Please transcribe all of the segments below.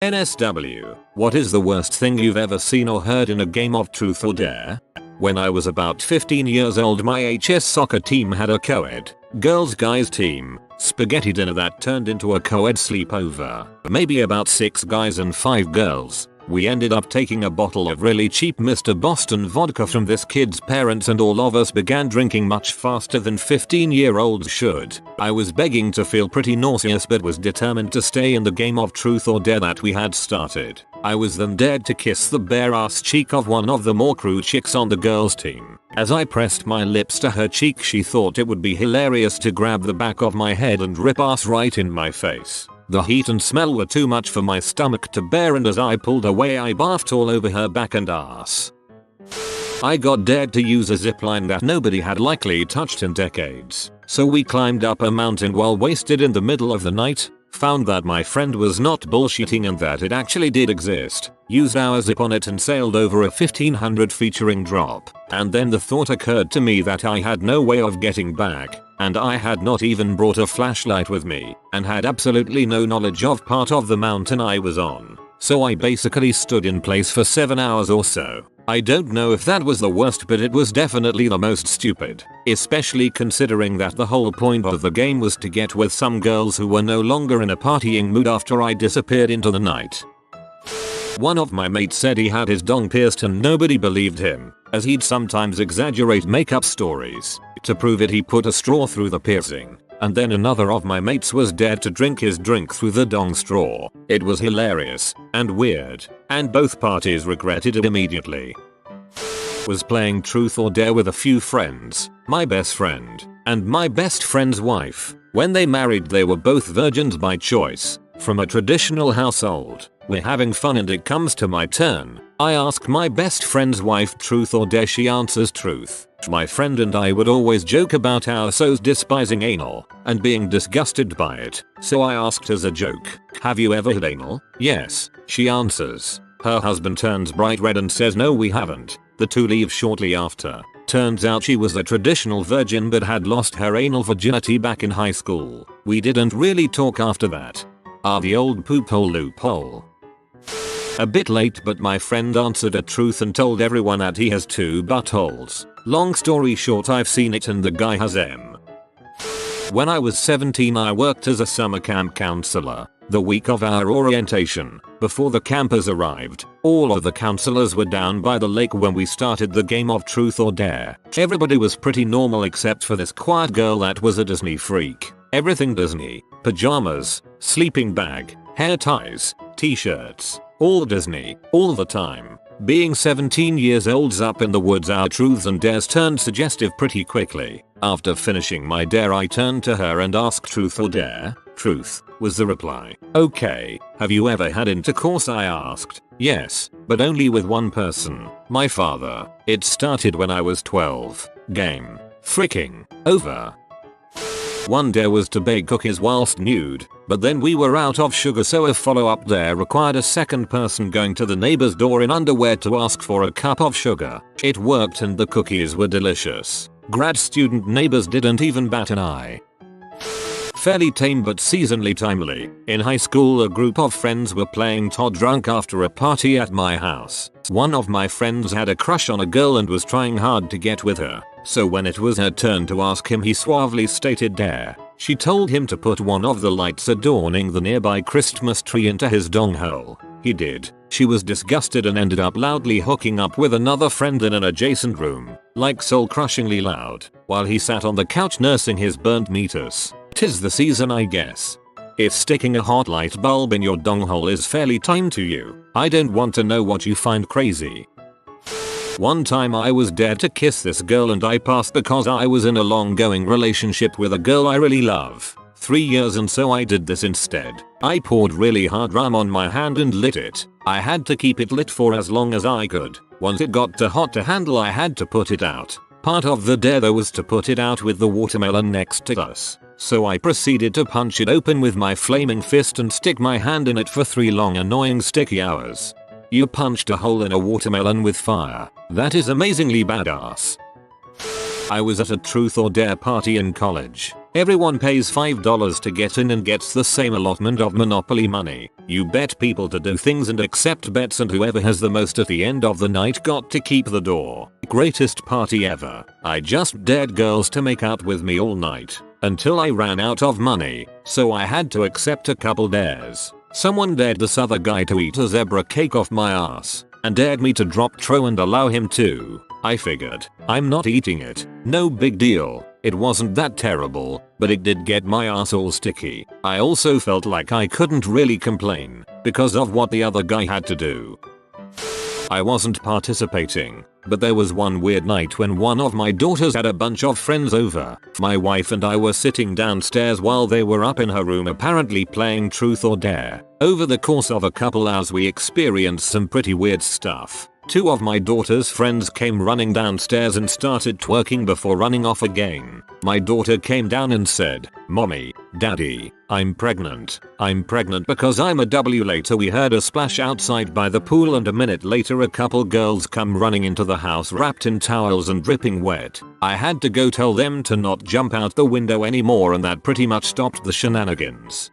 NSW, what is the worst thing you've ever seen or heard in a game of truth or dare? When I was about 15 years old, my HS soccer team had a co-ed, girls guys team, spaghetti dinner that turned into a co-ed sleepover. Maybe about 6 guys and 5 girls. We ended up taking a bottle of really cheap Mr. Boston vodka from this kid's parents and all of us began drinking much faster than 15-year-olds should. I was begging to feel pretty nauseous but was determined to stay in the game of truth or dare that we had started. I was then dared to kiss the bare ass cheek of one of the more crew chicks on the girls team. As I pressed my lips to her cheek, she thought it would be hilarious to grab the back of my head and rip ass right in my face. The heat and smell were too much for my stomach to bear, and as I pulled away I barfed all over her back and ass. I got dared to use a zipline that nobody had likely touched in decades. So we climbed up a mountain while wasted in the middle of the night, found that my friend was not bullshitting and that it actually did exist, used our zip on it and sailed over a 1500 featuring drop. And then the thought occurred to me that I had no way of getting back, and I had not even brought a flashlight with me, and had absolutely no knowledge of part of the mountain I was on. So I basically stood in place for 7 hours or so. I don't know if that was the worst, but it was definitely the most stupid, especially considering that the whole point of the game was to get with some girls who were no longer in a partying mood after I disappeared into the night. One of my mates said he had his dong pierced and nobody believed him, as he'd sometimes exaggerate make-up stories. To prove it, he put a straw through the piercing. And then another of my mates was dared to drink his drink through the dong straw. It was hilarious and weird, and both parties regretted it immediately. Was playing truth or dare with a few friends, my best friend, and my best friend's wife. When they married, they were both virgins by choice, from a traditional household. We're having fun and it comes to my turn. I ask my best friend's wife truth or dare, she answers truth. My friend and I would always joke about our so's despising anal and being disgusted by it, so I asked as a joke, have you ever had anal? Yes, she answers. Her husband turns bright red and says no, we haven't. The two leave shortly after. Turns out she was a traditional virgin but had lost her anal virginity back in high school. We didn't really talk after that. The old poop hole loophole. A bit late, but my friend answered a truth and told everyone that he has 2 buttholes. Long story short, I've seen it and the guy has M. When I was 17, I worked as a summer camp counselor. The week of our orientation, before the campers arrived, all of the counselors were down by the lake when we started the game of truth or dare. Everybody was pretty normal except for this quiet girl that was a Disney freak. Everything Disney. Pajamas, sleeping bag, hair ties, t-shirts. All Disney, all the time. Being 17 years old up in the woods, our truths and dares turned suggestive pretty quickly. After finishing my dare, I turned to her and asked truth or dare. Truth, was the reply. Okay, have you ever had intercourse? I asked. Yes, but only with one person, my father. It started when I was 12. Game. Freaking. Over. One dare was to bake cookies whilst nude, but then we were out of sugar, so a follow-up dare required a second person going to the neighbor's door in underwear to ask for a cup of sugar. It worked and the cookies were delicious. Grad student neighbors didn't even bat an eye. Fairly tame but seasonally timely. In high school, a group of friends were playing Todd drunk after a party at my house. One of my friends had a crush on a girl and was trying hard to get with her. So when it was her turn to ask him, he suavely stated dare. She told him to put one of the lights adorning the nearby Christmas tree into his dong hole. He did. She was disgusted and ended up loudly hooking up with another friend in an adjacent room, like soul-crushingly loud, while he sat on the couch nursing his burnt meatus. 'Tis the season, I guess. If sticking a hot light bulb in your dong hole is fairly tame to you, I don't want to know what you find crazy. One time I was dared to kiss this girl and I passed because I was in a long-going relationship with a girl I really love. 3 years, and so I did this instead. I poured really hard rum on my hand and lit it. I had to keep it lit for as long as I could. Once it got too hot to handle, I had to put it out. Part of the dare though was to put it out with the watermelon next to us. So I proceeded to punch it open with my flaming fist and stick my hand in it for 3 long annoying sticky hours. You punched a hole in a watermelon with fire. That is amazingly badass. I was at a truth or dare party in college. Everyone pays $5 to get in and gets the same allotment of Monopoly money. You bet people to do things and accept bets, and whoever has the most at the end of the night got to keep the door. Greatest party ever. I just dared girls to make out with me all night until I ran out of money, so I had to accept a couple dares. Someone dared this other guy to eat a zebra cake off my ass and dared me to drop Tro and allow him to. I figured, I'm not eating it, no big deal. It wasn't that terrible, but it did get my ass all sticky. I also felt like I couldn't really complain because of what the other guy had to do. I wasn't participating, but there was one weird night when one of my daughters had a bunch of friends over. My wife and I were sitting downstairs while they were up in her room apparently playing truth or dare. Over the course of a couple hours we experienced some pretty weird stuff. Two of my daughter's friends came running downstairs and started twerking before running off again. My daughter came down and said, "Mommy, Daddy, I'm pregnant. I'm pregnant because I'm a W." Later we heard a splash outside by the pool, and a minute later a couple girls come running into the house wrapped in towels and dripping wet. I had to go tell them to not jump out the window anymore, and that pretty much stopped the shenanigans.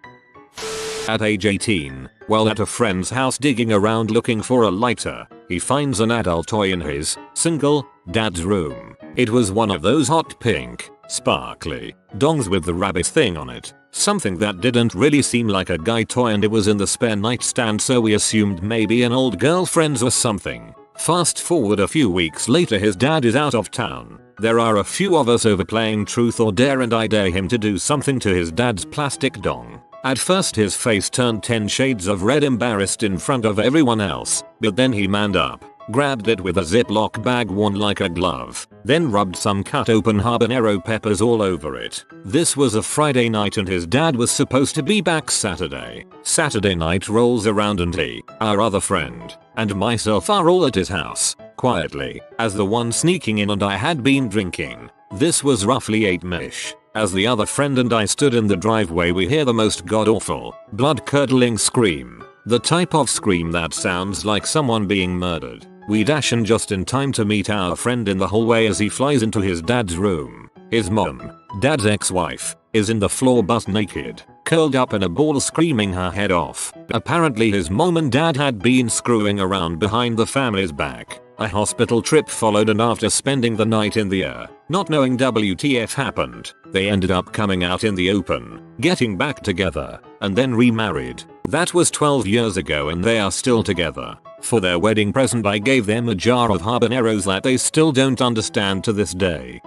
At age 18, while at a friend's house digging around looking for a lighter, he finds an adult toy in his single dad's room. It was one of those hot pink, sparkly dongs with the rabbit thing on it. Something that didn't really seem like a guy toy, and it was in the spare nightstand, so we assumed maybe an old girlfriend's or something. Fast forward a few weeks later, his dad is out of town. There are a few of us over playing truth or dare, and I dare him to do something to his dad's plastic dong. At first his face turned 10 shades of red, embarrassed in front of everyone else, but then he manned up, grabbed it with a Ziploc bag worn like a glove, then rubbed some cut open habanero peppers all over it. This was a Friday night and his dad was supposed to be back Saturday. Saturday night rolls around and he, our other friend, and myself are all at his house, quietly, as the one sneaking in, and I had been drinking. This was roughly 8-ish. As the other friend and I stood in the driveway, we hear the most god-awful, blood-curdling scream. The type of scream that sounds like someone being murdered. We dash in just in time to meet our friend in the hallway as he flies into his dad's room. His mom, dad's ex-wife, is in the floor butt naked, curled up in a ball screaming her head off. Apparently his mom and dad had been screwing around behind the family's back. A hospital trip followed, and after spending the night in the air, not knowing WTF happened, they ended up coming out in the open, getting back together, and then remarried. That was 12 years ago and they are still together. For their wedding present I gave them a jar of habaneros that they still don't understand to this day.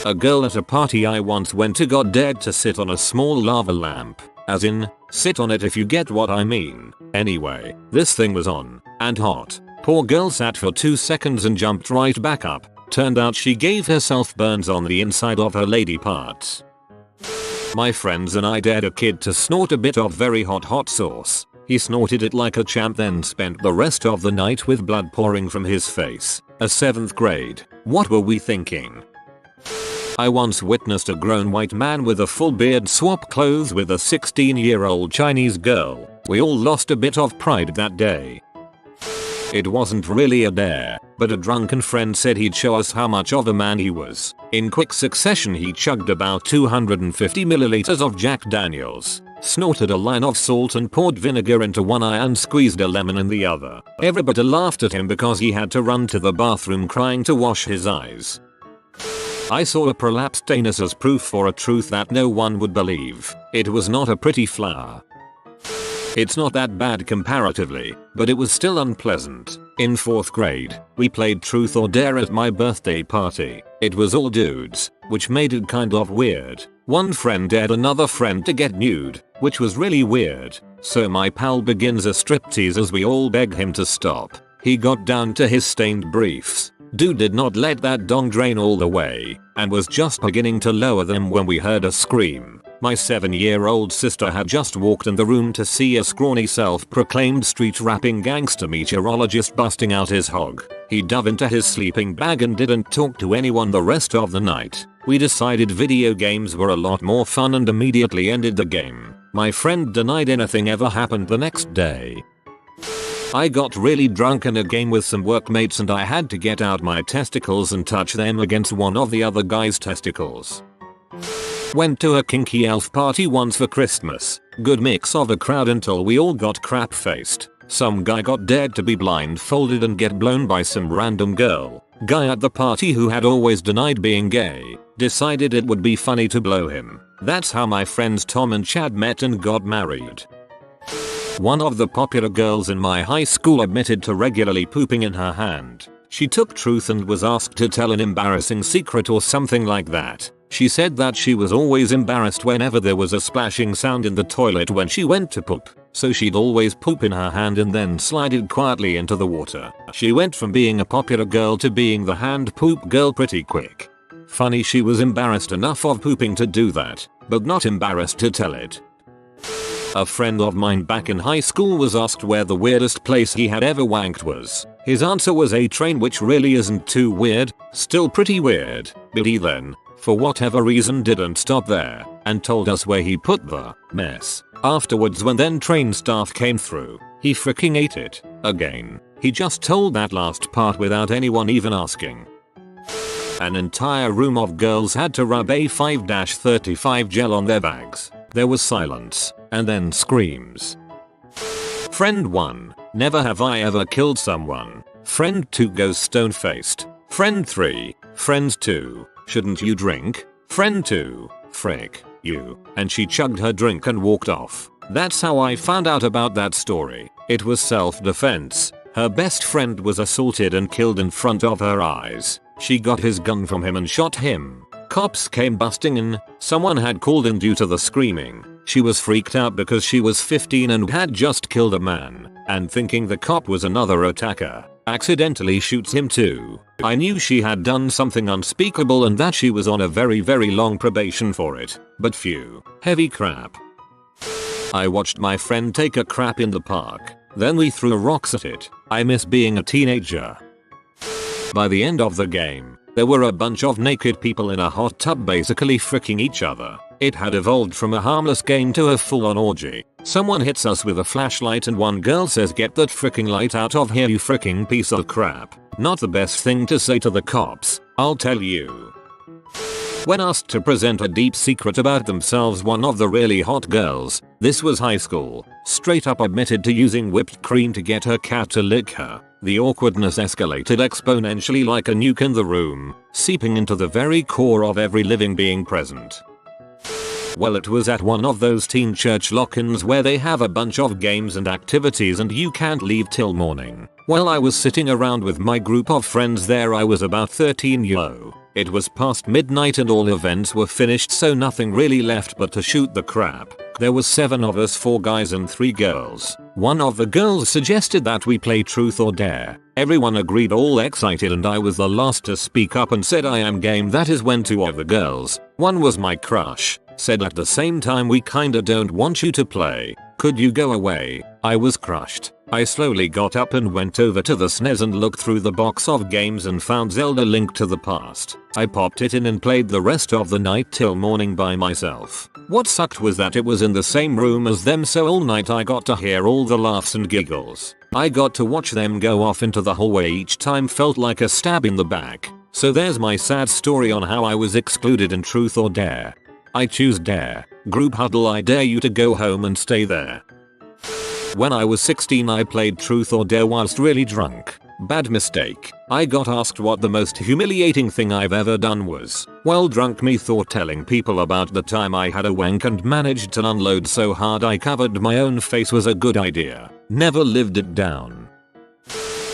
A girl at a party I once went to got dared to sit on a small lava lamp. As in, sit on it if you get what I mean. Anyway, this thing was on, and hot. Poor girl sat for 2 seconds and jumped right back up. Turned out she gave herself burns on the inside of her lady parts. My friends and I dared a kid to snort a bit of very hot sauce. He snorted it like a champ, then spent the rest of the night with blood pouring from his face. A 7th grade. What were we thinking? I once witnessed a grown white man with a full beard swap clothes with a 16-year-old Chinese girl. We all lost a bit of pride that day. It wasn't really a dare, but a drunken friend said he'd show us how much of a man he was. In quick succession he chugged about 250 milliliters of Jack Daniels, snorted a line of salt and poured vinegar into one eye and squeezed a lemon in the other. Everybody laughed at him because he had to run to the bathroom crying to wash his eyes. I saw a prolapsed anus as proof for a truth that no one would believe. It was not a pretty flower. It's not that bad comparatively, but it was still unpleasant. In 4th grade, we played truth or dare at my birthday party. It was all dudes, which made it kind of weird. One friend dared another friend to get nude, which was really weird. So my pal begins a striptease as we all beg him to stop. He got down to his stained briefs. Dude did not let that dong drain all the way, and was just beginning to lower them when we heard a scream. My 7-year-old sister had just walked in the room to see a scrawny self-proclaimed street-rapping gangster meteorologist busting out his hog. He dove into his sleeping bag and didn't talk to anyone the rest of the night. We decided video games were a lot more fun and immediately ended the game. My friend denied anything ever happened the next day. I got really drunk in a game with some workmates and I had to get out my testicles and touch them against one of the other guy's testicles. Went to a kinky elf party once for Christmas. Good mix of a crowd until we all got crap faced. Some guy got dared to be blindfolded and get blown by some random girl. Guy at the party who had always denied being gay decided it would be funny to blow him. That's how my friends Tom and Chad met and got married. One of the popular girls in my high school admitted to regularly pooping in her hand. She took truth and was asked to tell an embarrassing secret or something like that. She said that she was always embarrassed whenever there was a splashing sound in the toilet when she went to poop, so she'd always poop in her hand and then slide it quietly into the water. She went from being a popular girl to being the hand poop girl pretty quick. Funny, she was embarrassed enough of pooping to do that, but not embarrassed to tell it. A friend of mine back in high school was asked where the weirdest place he had ever wanked was. His answer was a train, which really isn't too weird, still pretty weird, but he then, for whatever reason, didn't stop there and told us where he put the mess. Afterwards, when then train staff came through, he freaking ate it. Again, he just told that last part without anyone even asking. An entire room of girls had to rub a 5-35 gel on their bags. There was silence, and then screams. Friend 1. Never have I ever killed someone. Friend 2 goes stone-faced. Friend 3. Friend 2. Shouldn't you drink? Friend 2. Frick you. And she chugged her drink and walked off. That's how I found out about that story. It was self-defense. Her best friend was assaulted and killed in front of her eyes. She got his gun from him and shot him. Cops came busting in. Someone had called in due to the screaming. She was freaked out because she was 15 and had just killed a man, and thinking the cop was another attacker, accidentally shoots him too. I knew she had done something unspeakable and that she was on a very long probation for it, but phew, heavy crap. I watched my friend take a crap in the park, then we threw rocks at it. I miss being a teenager. By the end of the game, there were a bunch of naked people in a hot tub basically fricking each other. It had evolved from a harmless game to a full-on orgy. Someone hits us with a flashlight and one girl says, "Get that fricking light out of here, you fricking piece of crap." Not the best thing to say to the cops, I'll tell you. When asked to present a deep secret about themselves, one of the really hot girls, this was high school, straight up admitted to using whipped cream to get her cat to lick her. The awkwardness escalated exponentially like a nuke in the room, seeping into the very core of every living being present. Well, it was at one of those teen church lock-ins where they have a bunch of games and activities and you can't leave till morning. While I was sitting around with my group of friends there, I was about 13 yo. It was past midnight and all events were finished, so nothing really left but to shoot the crap. There was 7 of us, 4 guys and 3 girls. One of the girls suggested that we play truth or dare. Everyone agreed, all excited, and I was the last to speak up and said I am game. That is when 2 of the girls, one was my crush, said at the same time, "We kinda don't want you to play. Could you go away?" I was crushed. I slowly got up and went over to the SNES and looked through the box of games and found Zelda: Link to the Past. I popped it in and played the rest of the night till morning by myself. What sucked was that it was in the same room as them, so all night I got to hear all the laughs and giggles. I got to watch them go off into the hallway. Each time felt like a stab in the back. So there's my sad story on how I was excluded in truth or dare. I choose dare. Group huddle, I dare you to go home and stay there. When I was 16, I played truth or dare whilst really drunk. Bad mistake. I got asked what the most humiliating thing I've ever done was. Well, drunk me thought telling people about the time I had a wank and managed to unload so hard I covered my own face was a good idea. Never lived it down.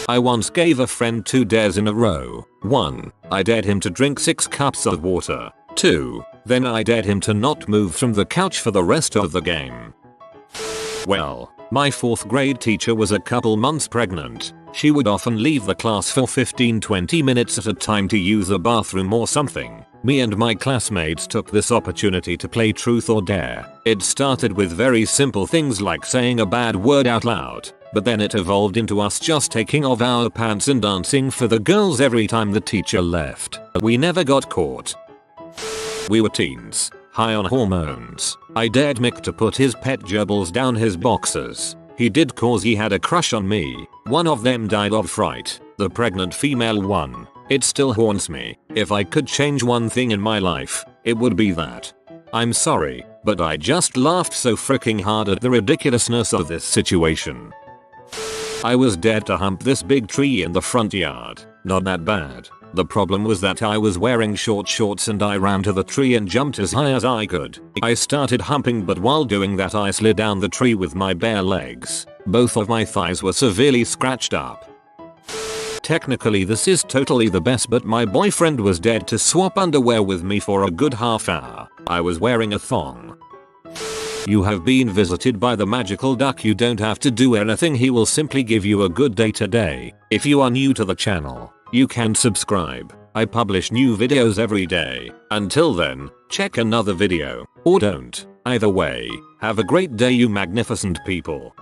I once gave a friend 2 dares in a row. 1. I dared him to drink 6 cups of water. 2. Then I dared him to not move from the couch for the rest of the game. Well, my 4th grade teacher was a couple months pregnant. She would often leave the class for 15-20 minutes at a time to use the bathroom or something. Me and my classmates took this opportunity to play truth or dare. It started with very simple things like saying a bad word out loud, but then it evolved into us just taking off our pants and dancing for the girls every time the teacher left. We never got caught. We were teens, high on hormones. I dared Mick to put his pet gerbils down his boxers. He did cause he had a crush on me. One of them died of fright, the pregnant female one. It still haunts me. If I could change one thing in my life, it would be that. I'm sorry, but I just laughed so freaking hard at the ridiculousness of this situation. I was dead to hump this big tree in the front yard. Not that bad. The problem was that I was wearing short shorts and I ran to the tree and jumped as high as I could. I started humping, but while doing that I slid down the tree with my bare legs. Both of my thighs were severely scratched up. Technically this is totally the best, but my boyfriend was dead to swap underwear with me for a good half hour. I was wearing a thong. You have been visited by the magical duck. You don't have to do anything. He will simply give you a good day today. If you are new to the channel, you can subscribe. I publish new videos every day. Until then, check another video. Or don't. Either way, have a great day you magnificent people.